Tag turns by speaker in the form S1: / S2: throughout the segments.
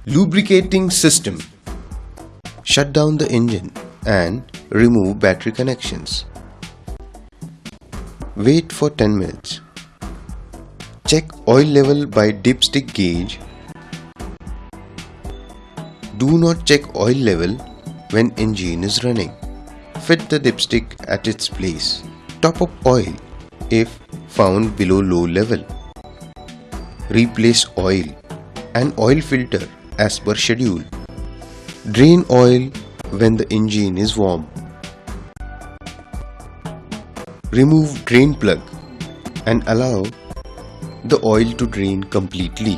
S1: Lubricating system. Shut down the engine and remove battery connections. Wait for 10 minutes. Check oil level by dipstick gauge. Do not check oil level when engine is running. Fit the dipstick at its place. Top up oil if found below low level. Replace oil and oil filter as per schedule. Drain oil when the engine is warm. Remove drain plug and allow the oil to drain completely.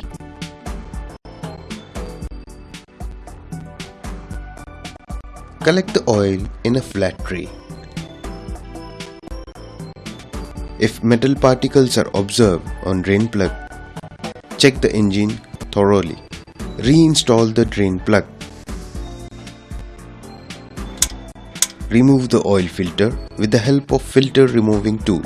S1: Collect the oil in a flat tray. If metal particles are observed on drain plug, check the engine thoroughly. Reinstall the drain plug. Remove the oil filter with the help of filter removing tool.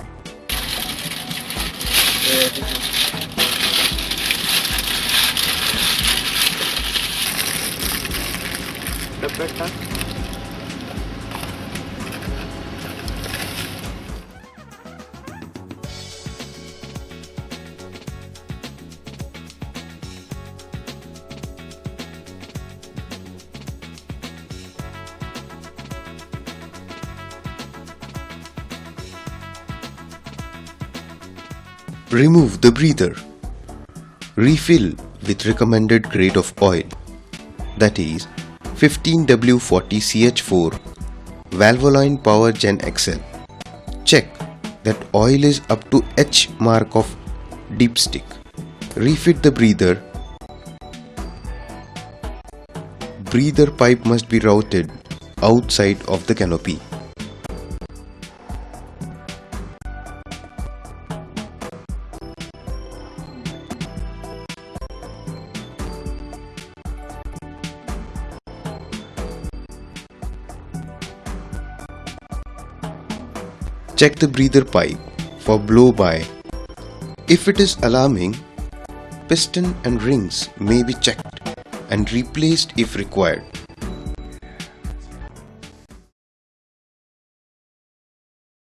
S1: Remove the breather. Refill with recommended grade of oil, that is 15W40CH4 Valvoline Power Gen XL. Check that oil is up to H mark of dipstick. Refit the breather. Breather pipe must be routed outside of the canopy. Check the breather pipe for blow-by. If it is alarming, piston and rings may be checked and replaced if required.